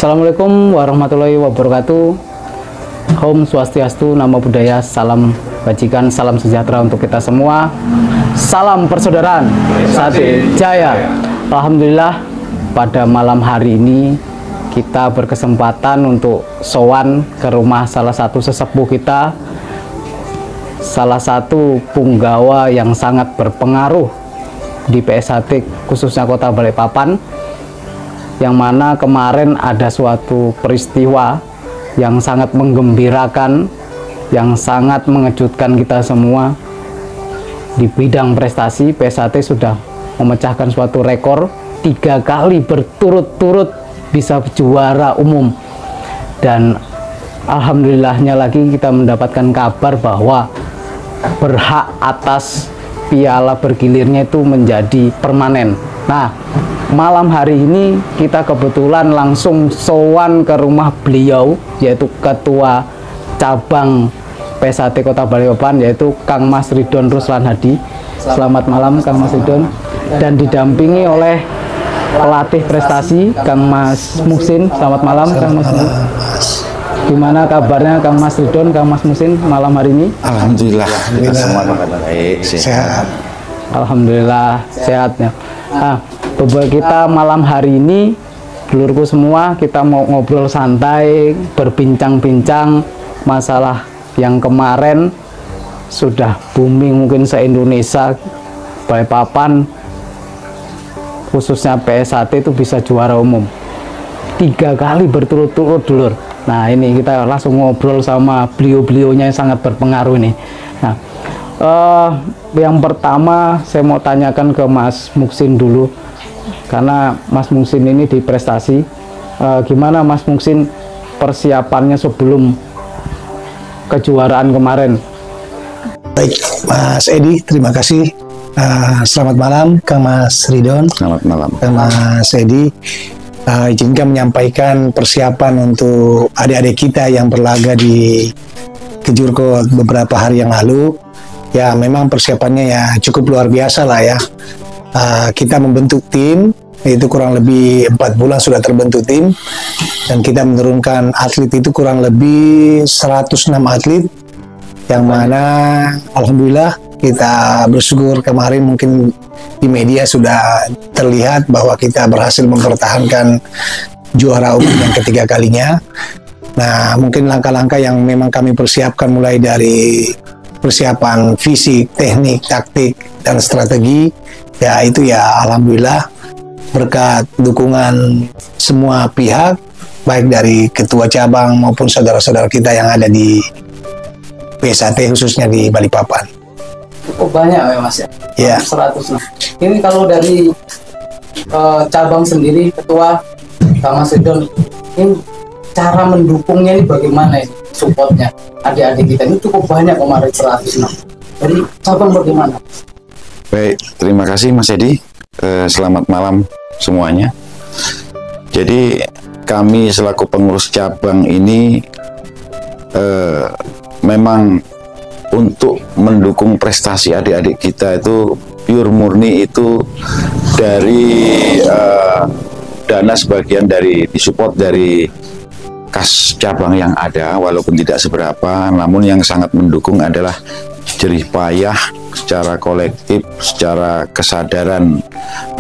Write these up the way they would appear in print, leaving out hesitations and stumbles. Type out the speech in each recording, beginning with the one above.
Assalamualaikum warahmatullahi wabarakatuh. Om Swastiastu, Namo Buddhaya, salam bajikan, salam sejahtera untuk kita semua. Salam persaudaraan, Sate Jaya. Alhamdulillah, pada malam hari ini kita berkesempatan untuk sowan ke rumah salah satu sesepuh kita, salah satu punggawa yang sangat berpengaruh di PSHT khususnya Kota Balikpapan, yang mana kemarin ada suatu peristiwa yang sangat menggembirakan, yang sangat mengejutkan kita semua. Di bidang prestasi, PSHT sudah memecahkan suatu rekor 3 kali berturut-turut bisa juara umum. Dan alhamdulillahnya lagi kita mendapatkan kabar bahwa berhak atas piala bergilirnya itu menjadi permanen. Nah, malam hari ini kita kebetulan langsung sowan ke rumah beliau, yaitu Ketua Cabang PSHT Kota Balikpapan, yaitu Kang Mas Ridon Ruslan Hadi. Selamat malam Kang Mas Ridon, dan didampingi oleh pelatih prestasi Kang Mas Muhsin. Selamat malam Kang Mas Muhsin. Gimana kabarnya Kang Mas Ridon, Kang Mas Muhsin malam hari ini? Alhamdulillah, kita semua baik, sehat. Alhamdulillah sehatnya. Nah, beberapa kita malam hari ini, dulurku semua, kita mau ngobrol santai, berbincang-bincang masalah yang kemarin sudah booming mungkin se-Indonesia. Balikpapan khususnya PSHT itu bisa juara umum 3 kali berturut-turut, dulur. Nah, ini kita langsung ngobrol sama beliau-beliaunya yang sangat berpengaruh ini. Nah, yang pertama saya mau tanyakan ke Mas Muhsin dulu, karena Mas Muhsin ini di prestasi. Gimana Mas Muhsin persiapannya sebelum kejuaraan kemarin? Baik, Mas Edi, terima kasih. Selamat malam, Kang Mas Ridon. Selamat malam, Kang Mas Edi. Izinkan menyampaikan persiapan untuk adik-adik kita yang berlaga di Kejurko beberapa hari yang lalu. Ya, memang persiapannya ya cukup luar biasa lah ya. Kita membentuk tim, itu kurang lebih 4 bulan sudah terbentuk tim, dan kita menurunkan atlet itu kurang lebih 106 atlet, yang mana alhamdulillah kita bersyukur kemarin mungkin di media sudah terlihat bahwa kita berhasil mempertahankan juara umum yang ketiga kalinya. Nah, mungkin langkah-langkah yang memang kami persiapkan mulai dari persiapan fisik, teknik, taktik, dan strategi, ya itu ya alhamdulillah berkat dukungan semua pihak, baik dari ketua cabang maupun saudara-saudara kita yang ada di PSHT khususnya di Balikpapan. Cukup banyak ya Mas ya? Ya. 100. Nah, ini kalau dari cabang sendiri, Ketua Kang Mas Ridon, ini cara mendukungnya ini bagaimana ini? Supportnya adik-adik kita ini cukup banyak kemarin 106. Dari cabang bagaimana? baik. Terima kasih Mas Edi. Selamat malam semuanya. Jadi kami selaku pengurus cabang ini memang untuk mendukung prestasi adik-adik kita itu pure murni itu dari dana sebagian dari disupport dari kas cabang yang ada, walaupun tidak seberapa, namun yang sangat mendukung adalah jerih payah secara kolektif, secara kesadaran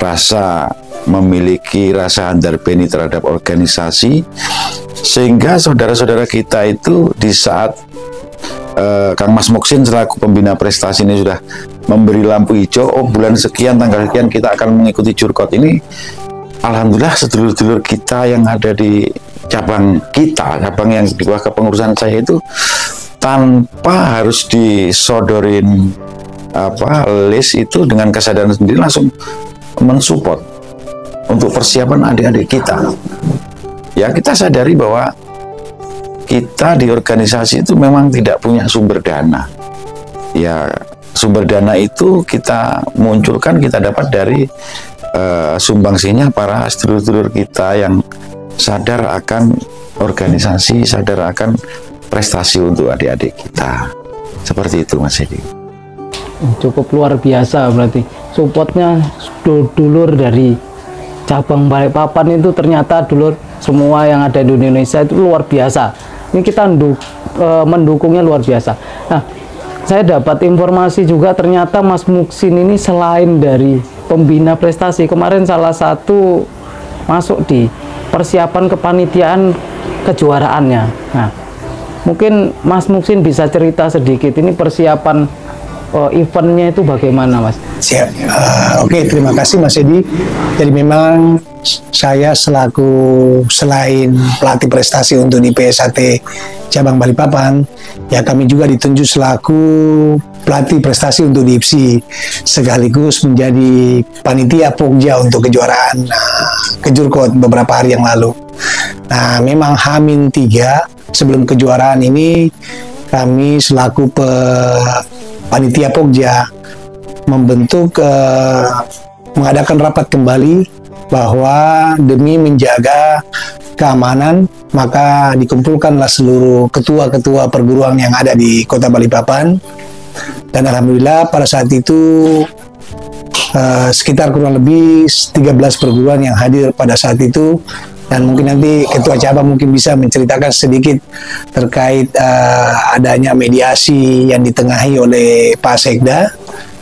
rasa memiliki rasa handarbeni terhadap organisasi, sehingga saudara-saudara kita itu di saat Kang Mas Muhsin selaku pembina prestasi ini sudah memberi lampu hijau, oh bulan sekian tanggal sekian kita akan mengikuti Jurkot ini, alhamdulillah sedulur-sedulur kita yang ada di cabang kita, cabang yang di bawah kepengurusan saya itu, tanpa harus disodorin list itu, dengan kesadaran sendiri langsung mensupport untuk persiapan adik-adik kita. Ya, kita sadari bahwa kita di organisasi itu memang tidak punya sumber dana. Ya, sumber dana itu kita munculkan, kita dapat dari sumbangsinya para sedulur-sedulur kita yang sadar akan organisasi, sadar akan prestasi untuk adik-adik kita. Seperti itu Mas Edi. Cukup luar biasa berarti supportnya dulur dari cabang Balikpapan itu ternyata dulur semua yang ada di Indonesia itu luar biasa. Ini kita mendukungnya luar biasa. Nah, saya dapat informasi juga ternyata Mas Muksin ini selain dari pembina prestasi, kemarin salah satu masuk di persiapan kepanitiaan kejuaraannya. Nah, mungkin Mas Muksin bisa cerita sedikit ini persiapan eventnya itu bagaimana, Mas? Siap. Oke, terima kasih Mas Edi. Jadi memang saya selain pelatih prestasi untuk di PSHT cabang Balikpapan, ya kami juga ditunjuk selaku pelatih prestasi untuk di IPSI, sekaligus menjadi panitia Pokja untuk kejuaraan Kejurkot beberapa hari yang lalu. Nah, memang H-3 sebelum kejuaraan ini kami selaku panitia Pokja mengadakan rapat kembali bahwa demi menjaga keamanan, maka dikumpulkanlah seluruh ketua-ketua perguruan yang ada di Kota Balikpapan, dan alhamdulillah pada saat itu sekitar kurang lebih 13 perguruan yang hadir pada saat itu. Dan mungkin nanti ketua cabang mungkin bisa menceritakan sedikit terkait adanya mediasi yang ditengahi oleh Pak Sekda,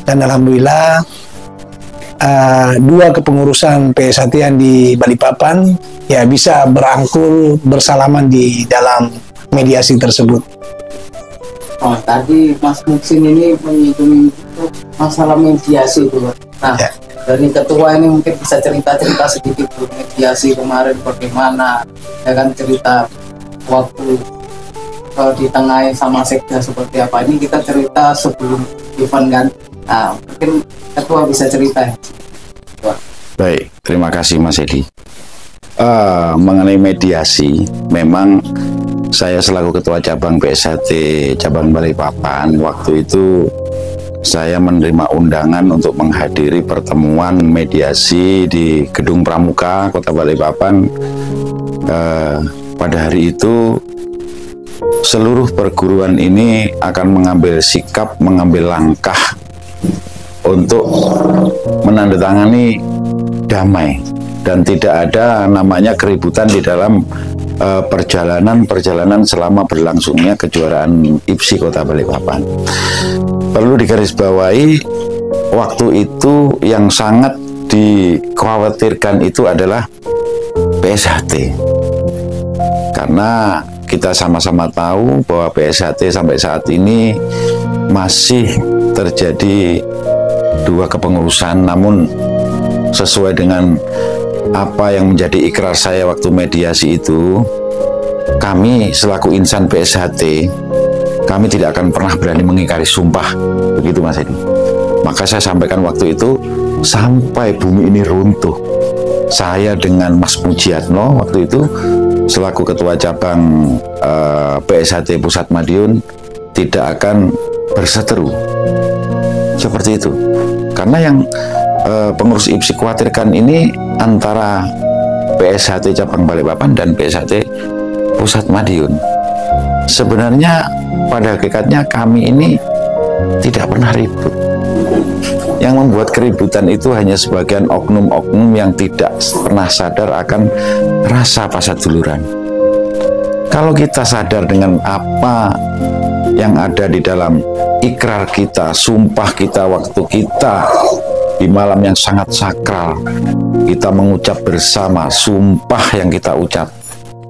dan alhamdulillah 2 kepengurusan PSHT yang di Balikpapan ya bisa berangkul bersalaman di dalam mediasi tersebut. Oh, tadi Mas Muksin ini menyinggung masalah mediasi itu. Nah, ya, dari ketua ini mungkin bisa cerita-cerita sedikit tuh, mediasi kemarin bagaimana, ya kan, cerita waktu ditengahi sama Sekda seperti apa. Ini kita cerita sebelum event kan. Nah, mungkin ketua bisa cerita ya. Baik, terima kasih Mas Edi. Mengenai mediasi, memang saya selaku ketua cabang PSHT cabang Balikpapan, waktu itu saya menerima undangan untuk menghadiri pertemuan mediasi di Gedung Pramuka Kota Balikpapan. Pada hari itu seluruh perguruan ini akan mengambil sikap, mengambil langkah untuk menandatangani damai dan tidak ada namanya keributan di dalam perjalanan selama berlangsungnya kejuaraan IPSI Kota Balikpapan. Perlu digarisbawahi, waktu itu yang sangat dikhawatirkan itu adalah PSHT, karena kita sama-sama tahu bahwa PSHT sampai saat ini masih terjadi 2 kepengurusan, namun sesuai dengan apa yang menjadi ikrar saya waktu mediasi itu, kami selaku insan PSHT, kami tidak akan pernah berani mengingkari sumpah, begitu Mas Edi. Maka saya sampaikan waktu itu sampai bumi ini runtuh, saya dengan Mas Mujiatno waktu itu selaku ketua cabang PSHT Pusat Madiun tidak akan berseteru seperti itu, karena yang pengurus IPSI khawatirkan ini antara PSHT cabang Balikpapan dan PSHT Pusat Madiun. Sebenarnya pada hakikatnya kami ini tidak pernah ribut. Yang membuat keributan itu hanya sebagian oknum-oknum yang tidak pernah sadar akan rasa pasaduluran. Kalau kita sadar dengan apa yang ada di dalam ikrar kita, sumpah kita waktu kita di malam yang sangat sakral, kita mengucap bersama sumpah yang kita ucap,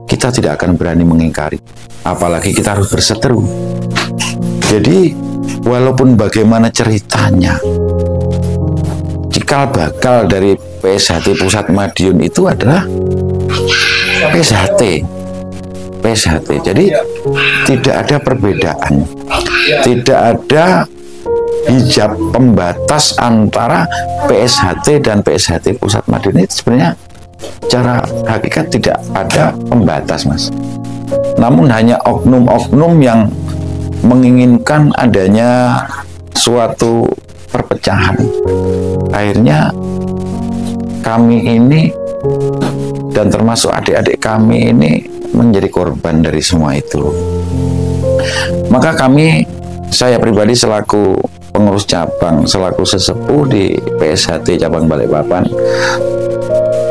kita tidak akan berani mengingkari, apalagi kita harus berseteru. Jadi walaupun bagaimana ceritanya, cikal bakal dari PSHT Pusat Madiun itu adalah PSHT. Jadi tidak ada perbedaan, tidak ada hijab pembatas antara PSHT dan PSHT Pusat Madiun. Itu sebenarnya secara hakikat tidak ada pembatas, Mas. Namun hanya oknum-oknum yang menginginkan adanya suatu perpecahan. Akhirnya kami ini dan termasuk adik-adik kami ini menjadi korban dari semua itu. Maka saya pribadi selaku pengurus cabang, selaku sesepuh di PSHT cabang Balikpapan,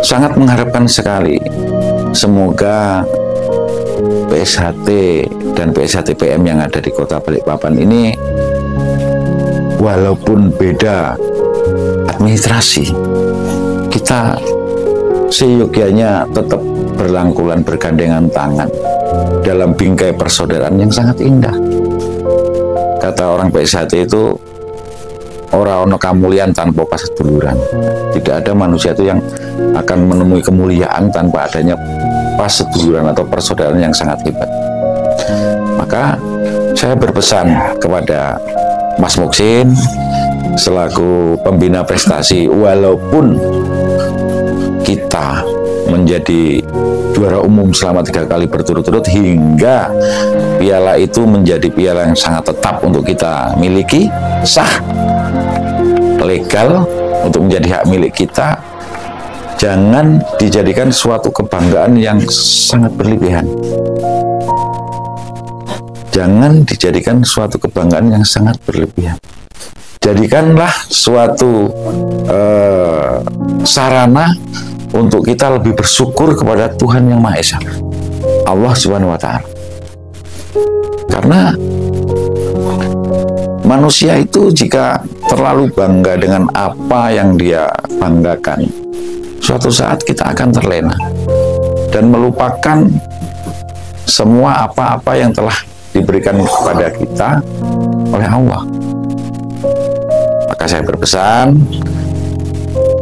sangat mengharapkan sekali semoga PSHT dan PSHT-PM yang ada di Kota Balikpapan ini walaupun beda administrasi, kita seyogyanya tetap berlangkulan bergandengan tangan dalam bingkai persaudaraan yang sangat indah. Kata orang PSHT itu, ora ono kamulian tanpa paseduluran. Tidak ada manusia itu yang akan menemui kemuliaan tanpa adanya paseduluran atau persaudaraan yang sangat hebat. Maka saya berpesan kepada Mas Muksin selaku pembina prestasi, walaupun kita menjadi juara umum selama 3 kali berturut-turut hingga piala itu menjadi piala yang sangat tetap untuk kita miliki, sah, legal untuk menjadi hak milik kita, jangan dijadikan suatu kebanggaan yang sangat berlebihan. Jangan dijadikan suatu kebanggaan yang sangat berlebihan. Jadikanlah suatu sarana untuk kita lebih bersyukur kepada Tuhan Yang Maha Esa, Allah Subhanahu wa Ta'ala. Karena manusia itu jika terlalu bangga dengan apa yang dia banggakan, suatu saat kita akan terlena dan melupakan semua apa-apa yang telah diberikan kepada kita oleh Allah. Maka saya berpesan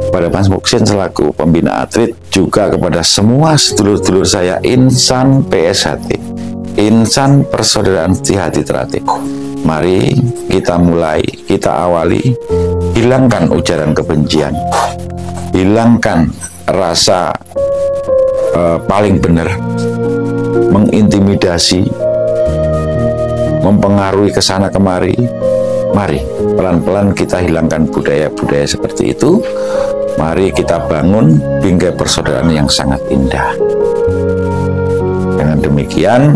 kepada Mas Muksin selaku pembina atlet, juga kepada semua sedulur-sedulur saya insan PSHT, insan persaudaraan Hati Teratik. Mari kita mulai, kita awali, hilangkan ujaran kebencian, hilangkan rasa paling benar, mengintimidasi, mempengaruhi ke sana kemari. Mari pelan-pelan kita hilangkan budaya-budaya seperti itu. Mari kita bangun bingkai persaudaraan yang sangat indah. Dengan demikian,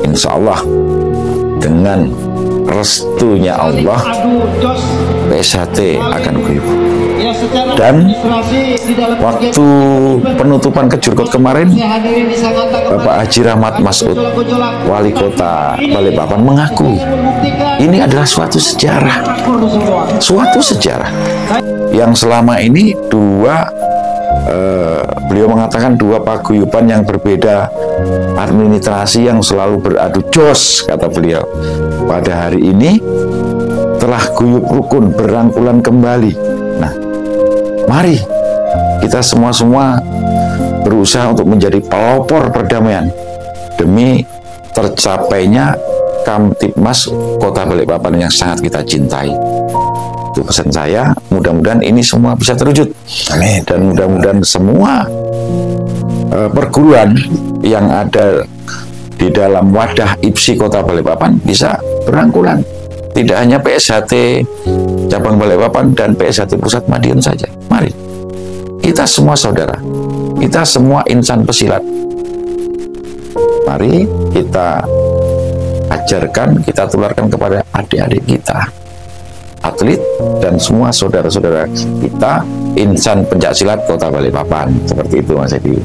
insya Allah dengan restunya Allah, PSHT akan guyup. Dan waktu penutupan Kejurkot kemarin, Bapak Haji Rahmat Masud, Wali Kota Balikpapan, mengakui ini adalah suatu sejarah. Suatu sejarah yang selama ini beliau mengatakan dua paguyuban yang berbeda administrasi yang selalu beradu jos, kata beliau, pada hari ini telah guyup rukun, berangkulan kembali. Nah, mari kita semua berusaha untuk menjadi pelopor perdamaian demi tercapainya Kamtibmas Kota Balikpapan yang sangat kita cintai. Itu pesan saya, mudah-mudahan ini semua bisa terwujud. Amin. Dan mudah-mudahan semua perguruan yang ada di dalam wadah IPSI Kota Balikpapan bisa berangkulan. Tidak hanya PSHT cabang Balikpapan dan PSHT Pusat Madiun saja. Mari, kita semua saudara, kita semua insan pesilat. Mari kita ajarkan, kita tularkan kepada adik-adik kita, atlet dan semua saudara-saudara kita insan pencaksilat Kota Balikpapan. Seperti itu Mas Edi.